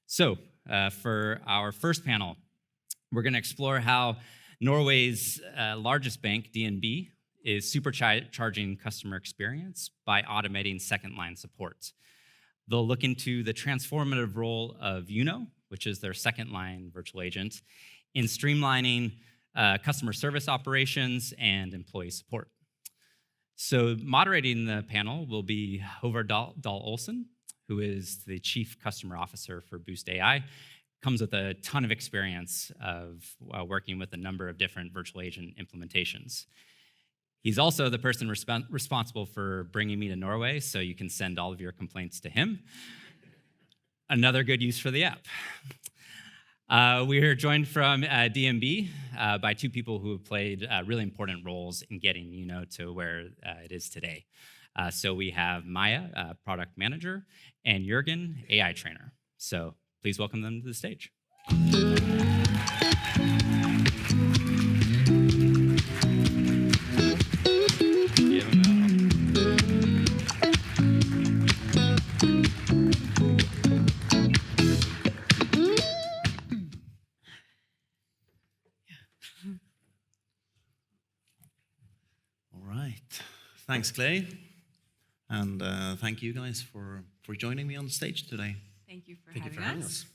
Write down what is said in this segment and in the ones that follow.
So for our first panel, we're going to explore how Norway's largest bank, DNB, is supercharging customer experience by automating second-line support. They'll look into the transformative role of Uno, which is their second-line virtual agent, in streamlining customer service operations and employee support. So moderating the panel will be Håvard Dahl Olsen, who is the Chief Customer Officer for Boost AI. Comes with a ton of experience of working with a number of different virtual agent implementations. He's also the person responsible for bringing me to Norway, so you can send all of your complaints to him. Another good use for the app. We are joined from DNB by two people who have played really important roles in getting Uno to where it is today. So we have Maia, Product Manager, and Jørgen, AI Trainer. So please welcome them to the stage. Thanks, Clay, and thank you guys for joining me on stage today. Thank you for having us.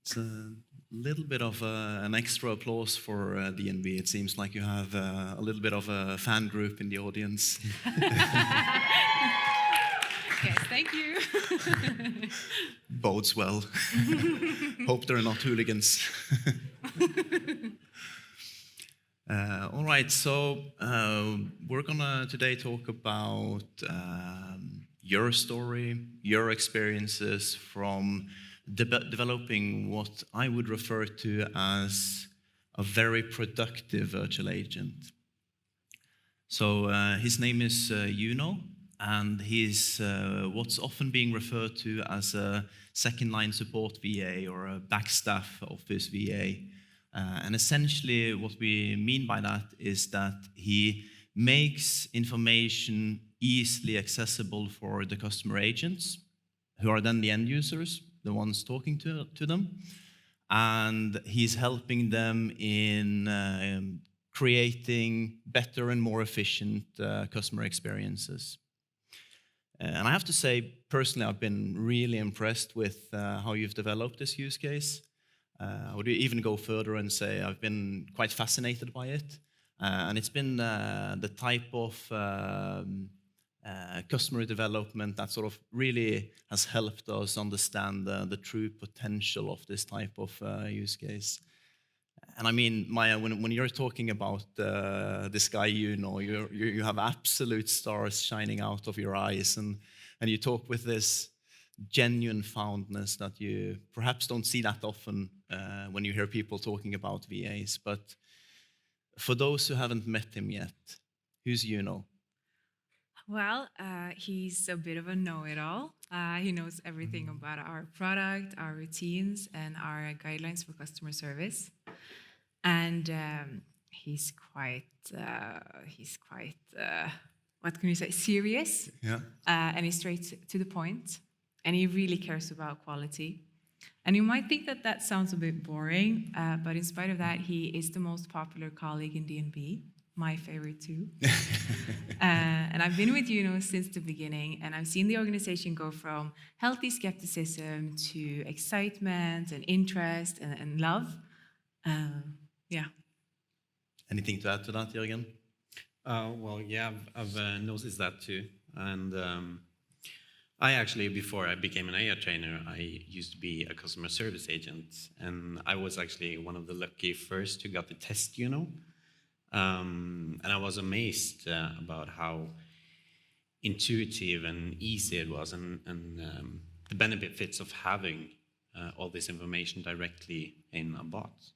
It's a little bit of an extra applause for DNB. It seems like you have a little bit of a fan group in the audience. Yes, thank you. Bodes well. Hope they're not hooligans. All right, so we're gonna today talk about your story, your experiences from developing what I would refer to as a very productive virtual agent. So his name is Uno, and he's what's often being referred to as a second-line support VA or a backstaff office VA. And essentially what we mean by that is that he makes information easily accessible for the customer agents, who are then the end users, the ones talking to them. And he's helping them in creating better and more efficient customer experiences. And I have to say, personally, I've been really impressed with how you've developed this use case. I would even go further and say I've been quite fascinated by it. And it's been the type of customer development that sort of really has helped us understand the true potential of this type of use case. And I mean, Maia, when you're talking about this guy, you have absolute stars shining out of your eyes, and you talk with this genuine fondness that you perhaps don't see that often when you hear people talking about VAs. But for those who haven't met him yet, who's Uno? Well, he's a bit of a know-it-all. He knows everything about our product, our routines, and our guidelines for customer service. And he's quite, what can you say, serious. Yeah. And he's straight to the point. And he really cares about quality. And you might think that that sounds a bit boring, but in spite of that, he is the most popular colleague in DNB, my favorite too. And I've been with Uno since the beginning, and I've seen the organization go from healthy skepticism to excitement and interest and love. Yeah. Anything to add to that, Jørgen? Well, yeah, I've noticed that too. And I actually, before I became an AI trainer, I used to be a customer service agent. And I was actually one of the lucky first who got to test Uno. And I was amazed about how intuitive and easy it was, and the benefits of having all this information directly in a bot.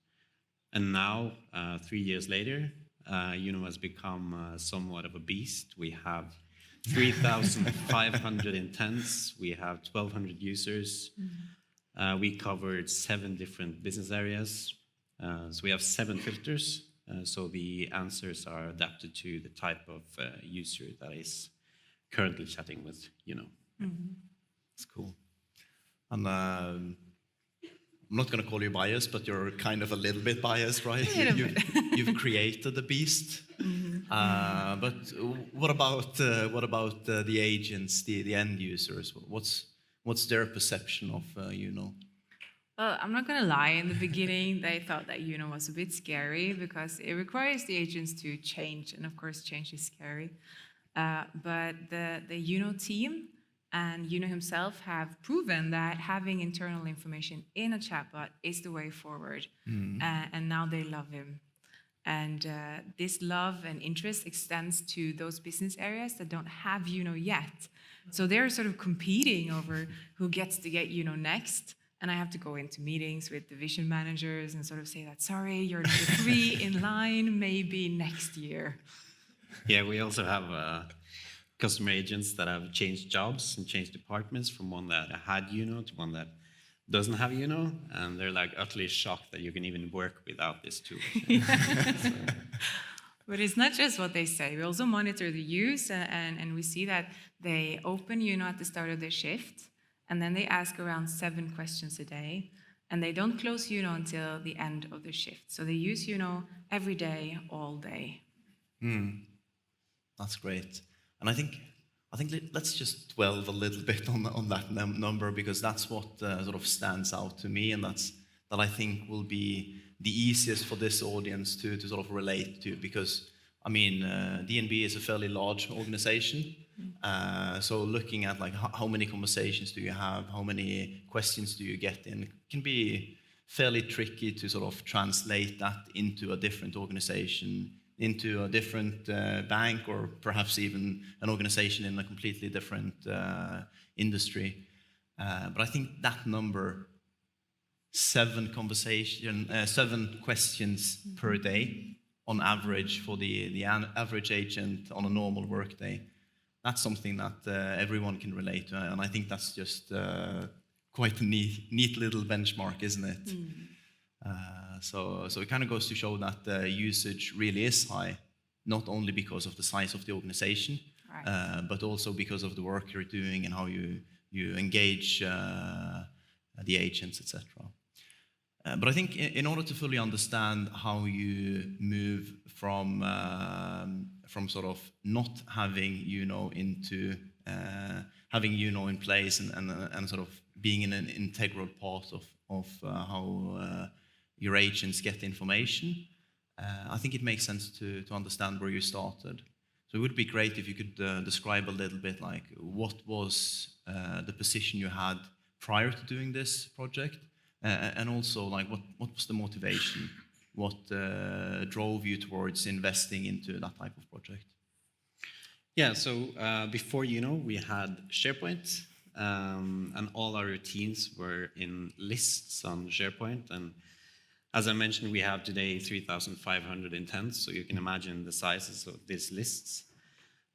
And now, 3 years later, Uno has become somewhat of a beast. We have 3,500 intents. We have 1,200 users. We covered 7 different business areas. So we have 7 filters. So the answers are adapted to the type of user that is currently chatting with Uno. It's cool. And I'm not going to call you biased, but you're kind of a little bit biased, right? A little bit. You've created the beast. But what about the agents, the end users? What's their perception of Uno? Well, I'm not going to lie. In the beginning, they thought that Uno was a bit scary because it requires the agents to change, and of course, change is scary. But the Uno team and Uno himself have proven that having internal information in a chatbot is the way forward. And now they love him. And this love and interest extends to those business areas that don't have Uno yet. So they're sort of competing over who gets to get Uno next. And I have to go into meetings with division managers and sort of say that, sorry, you're number 3 in line, maybe next year. Yeah, we also have customer agents that have changed jobs and changed departments from one that had Uno to one that doesn't have Uno, and they're like utterly shocked that you can even work without this tool. So. But it's not just what they say. We also monitor the use, and we see that they open Uno at the start of their shift, and then they ask around 7 questions a day, and they don't close Uno until the end of their shift. So they use Uno every day, all day. That's great. And I think let's just dwell a little bit on that number, because that's what sort of stands out to me, and that I think will be the easiest for this audience to sort of relate to, because I mean DNB is a fairly large organization, so looking at like how many conversations do you have, how many questions do you get in, can be fairly tricky to sort of translate that into a different organization, into a different bank, or perhaps even an organization in a completely different industry. But I think that number, 7 questions per day on average for the average agent on a normal workday, that's something that everyone can relate to. And I think that's just quite a neat little benchmark, isn't it? So it kind of goes to show that the usage really is high, not only because of the size of the organization, right, but also because of the work you're doing and how you engage the agents, etc. But I think in order to fully understand how you move from sort of not having Uno into having Uno in place and sort of being an integral part of how your agents get information, I think it makes sense to understand where you started. So it would be great if you could describe a little bit like what was the position you had prior to doing this project, and also like what was the motivation, what drove you towards investing into that type of project? Yeah, so before we had SharePoint, and all our routines were in lists on SharePoint. And as I mentioned, we have today 3,500 intents, so you can imagine the sizes of these lists.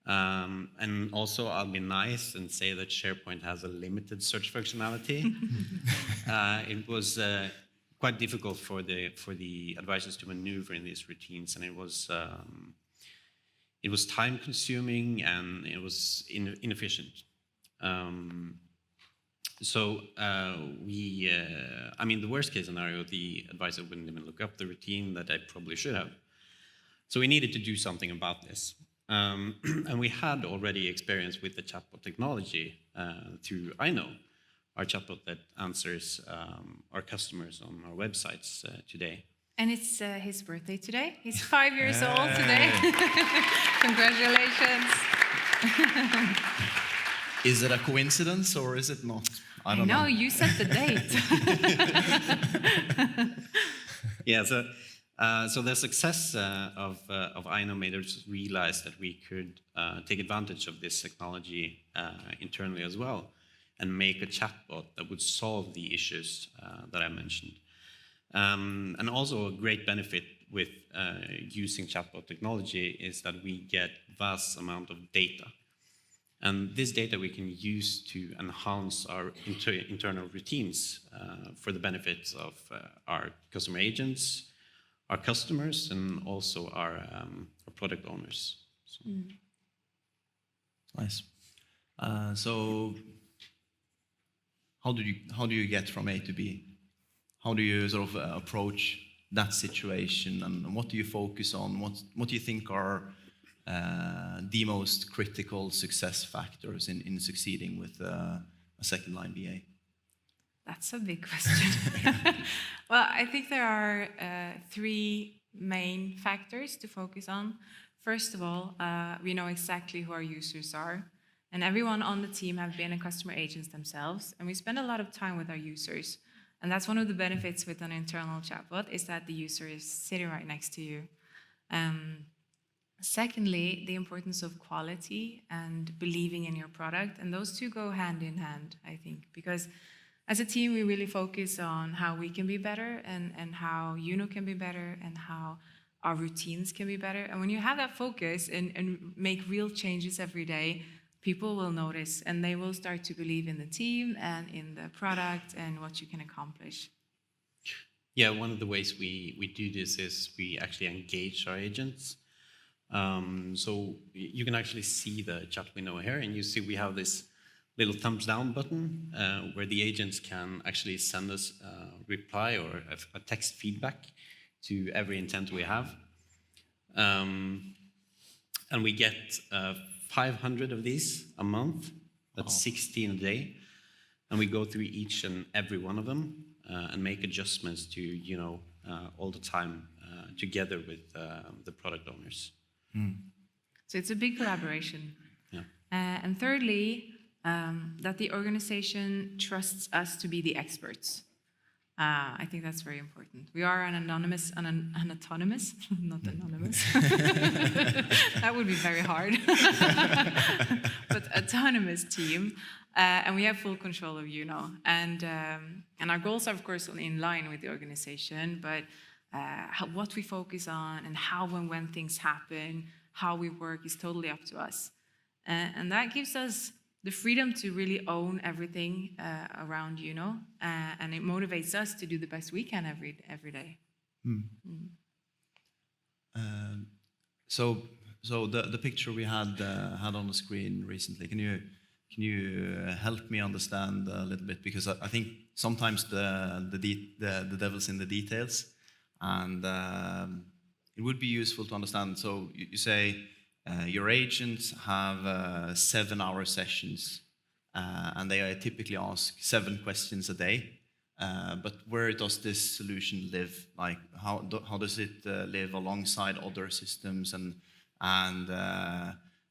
And also, I'll be nice and say that SharePoint has a limited search functionality. It was quite difficult for the advisors to maneuver in these routines, and it was time-consuming and it was inefficient. I mean, the worst-case scenario, the advisor wouldn't even look up the routine that I probably should have. So we needed to do something about this. And we had already experience with the chatbot technology through iKnow, our chatbot that answers our customers on our websites today. And it's his birthday today. He's 5 years old today. Congratulations. Is it a coincidence or is it not? I don't know. No, you set the date. Yeah, so the success of iKnow made us realize that we could take advantage of this technology internally as well and make a chatbot that would solve the issues that I mentioned. And also a great benefit with using chatbot technology is that we get vast amount of data. And this data we can use to enhance our internal routines for the benefits of our customer agents, our customers, and also our product owners. So. Nice. So how do you get from A to B? how do you sort of approach that situation, and what do you focus on? What do you think are the most critical success factors in succeeding with a second line BA? That's a big question. Well, I think there are three main factors to focus on. First of all, we know exactly who our users are, and everyone on the team have been a customer agents themselves, and we spend a lot of time with our users. And that's one of the benefits with an internal chatbot, is that the user is sitting right next to you. Secondly, the importance of quality and believing in your product, and those two go hand in hand, I think, because as a team, we really focus on how we can be better and how can be better and how our routines can be better. And when you have that focus and make real changes every day, people will notice and they will start to believe in the team and in the product and what you can accomplish. Yeah, one of the ways we do this is we actually engage our agents. So you can actually see the chat window here, and you see we have this little thumbs down button where the agents can actually send us a reply or a text feedback to every intent we have. And we get 500 of these a month. That's 16 a day. And we go through each and every one of them and make adjustments to, all the time together with the product owners. So it's a big collaboration. Yeah. And thirdly, that the organization trusts us to be the experts. I think that's very important. We are an autonomous, not anonymous. That would be very hard. But autonomous team, and we have full control of And our goals are of course in line with the organization, but what we focus on and how and when things happen, how we work is totally up to us, and that gives us the freedom to really own everything around, and it motivates us to do the best we can every day. So the picture we had on the screen recently, can you help me understand a little bit, because I think sometimes the devil's in the details, and it would be useful to understand. So you say your agents have 7-hour sessions, and they typically ask 7 questions a day. But where does this solution live? Like, how does it live alongside other systems, and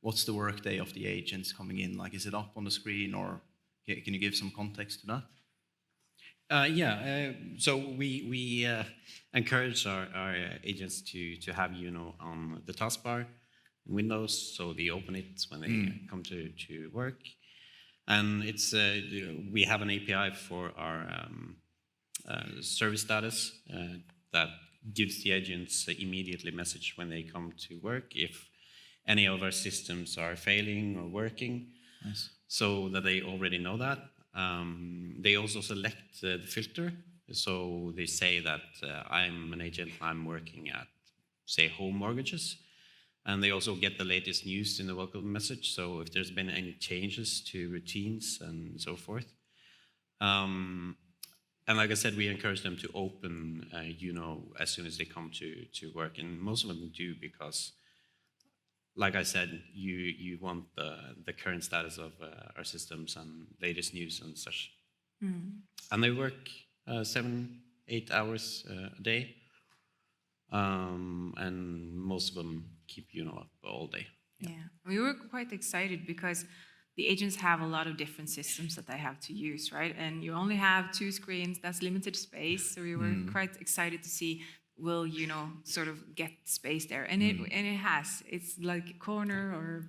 what's the workday of the agents coming in? Like, is it up on the screen, or can you give some context to that? So we encourage our agents to have on the taskbar in Windows, so they open it when they come to work, and it's we have an API for our service status that gives the agents immediately message when they come to work if any of our systems are failing or working. Nice. So that they already know that. They also select the filter, so they say that I'm an agent, I'm working at, say, Home Mortgages, and they also get the latest news in the welcome message, so if there's been any changes to routines and so forth. And like I said, we encourage them to open, as soon as they come to work, and most of them do, because, like I said, you want the current status of our systems and latest news and such. And they work 7-8 hours a day, and most of them keep up all day. Yeah, we were quite excited because the agents have a lot of different systems that they have to use, right? And you only have 2 screens, that's limited space. So we were quite excited to see, will sort of get space there, and it has. It's like a corner, or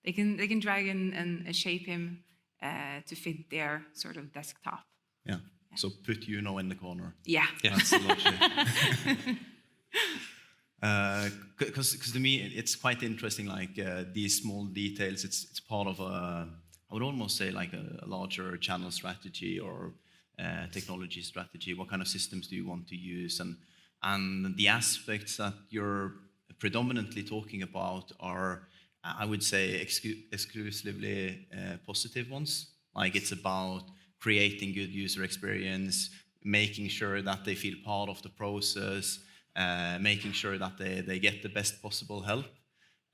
they can drag and shape him to fit their sort of desktop. Yeah. So put in the corner. Yeah. That's the logic. Because to me it's quite interesting, like these small details. It's part of I would almost say like a larger channel strategy or technology strategy. What kind of systems do you want to use, and the aspects that you're predominantly talking about are, I would say, exclusively positive ones. Like, it's about creating good user experience, making sure that they feel part of the process, making sure that they get the best possible help.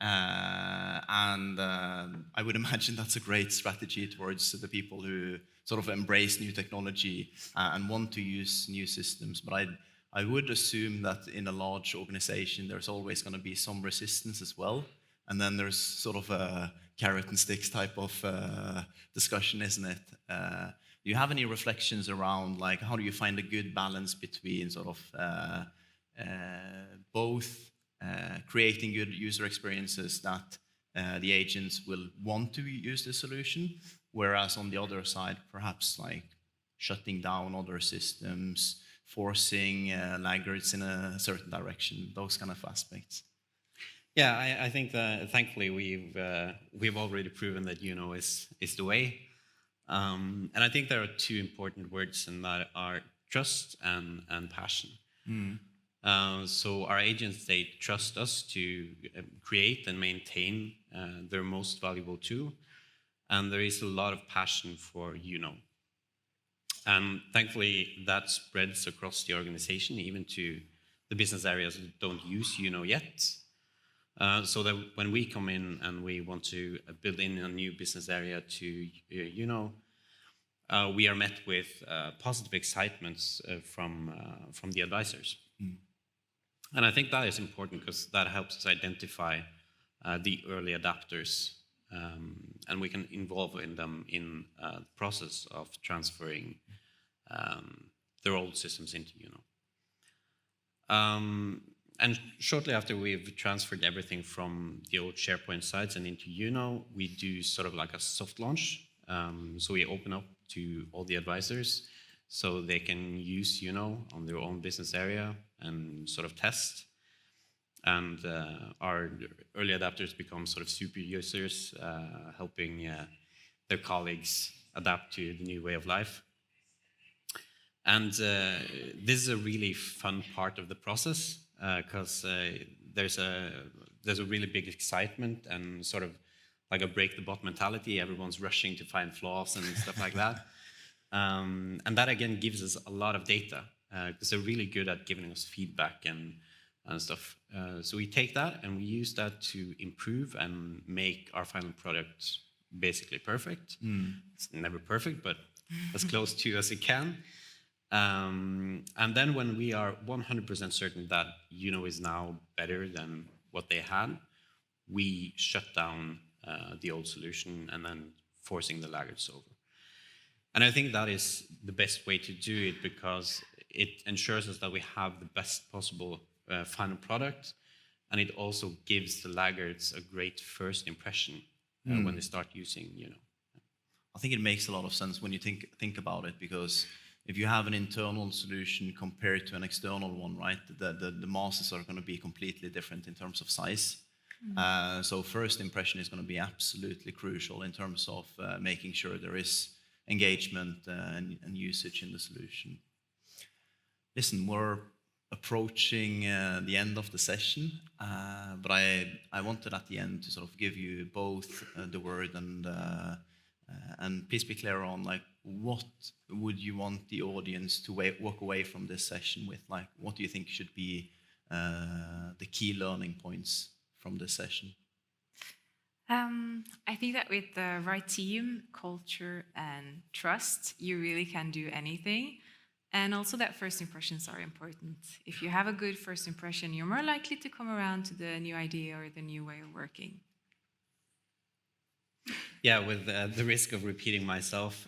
And I would imagine that's a great strategy towards the people who sort of embrace new technology and want to use new systems. But I would assume that in a large organization, there's always going to be some resistance as well. And then there's sort of a carrot and sticks type of discussion, isn't it? Do you have any reflections around, like, how do you find a good balance between sort of both creating good user experiences that the agents will want to use the solution, whereas on the other side, perhaps like shutting down other systems, forcing laggards in a certain direction, those kind of aspects? Yeah, I think that thankfully we've already proven that is the way, and I think there are two important words, and that are trust and passion. So our agents, they trust us to create and maintain their most valuable tool, and there is a lot of passion for and thankfully that spreads across the organization, even to the business areas that don't use yet. So that when we come in and we want to build in a new business area to we are met with positive excitements from the advisors. And I think that is important because that helps us identify the early adapters, and we can involve them in the process of transferring their old systems into And shortly after we've transferred everything from the old SharePoint sites and into we do sort of like a soft launch. So we open up to all the advisors so they can use on their own business area and sort of test. And our early adapters become sort of super users, helping their colleagues adapt to the new way of life. And this is a really fun part of the process, because there's a really big excitement and sort of like a break the bot mentality. Everyone's rushing to find flaws and stuff like that. And that again gives us a lot of data, because they're really good at giving us feedback and stuff. So we take that and we use that to improve and make our final product basically perfect. It's never perfect, but as close to as it can. And then when we are 100% certain that is now better than what they had, we shut down the old solution and then forcing the laggards over. And I think that is the best way to do it, because it ensures us that we have the best possible final product, and it also gives the laggards a great first impression when they start using I think it makes a lot of sense when you think about it, because if you have an internal solution compared to an external one, right, the masses are going to be completely different in terms of size. So first impression is going to be absolutely crucial in terms of making sure there is engagement and usage in the solution. Listen, we're approaching the end of the session, but I wanted at the end to sort of give you both the word, and please be clear on, like, what would you want the audience to walk away from this session with? Like, what do you think should be the key learning points from this session? I think that with the right team, culture, and trust, you really can do anything. And also that first impressions are important. If you have a good first impression, you're more likely to come around to the new idea or the new way of working. Yeah, with the risk of repeating myself,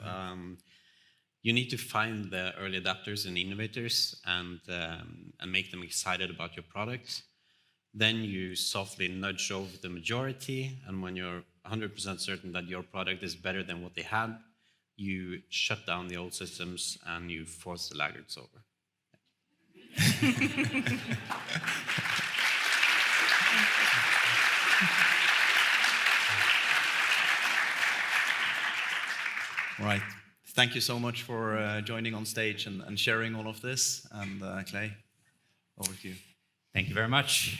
you need to find the early adapters and innovators and make them excited about your product. Then you softly nudge over the majority, and when you're 100% certain that your product is better than what they had, you shut down the old systems and you force the laggards over. All right. Thank you so much for joining on stage and sharing all of this. And Clay, over to you. Thank you very much.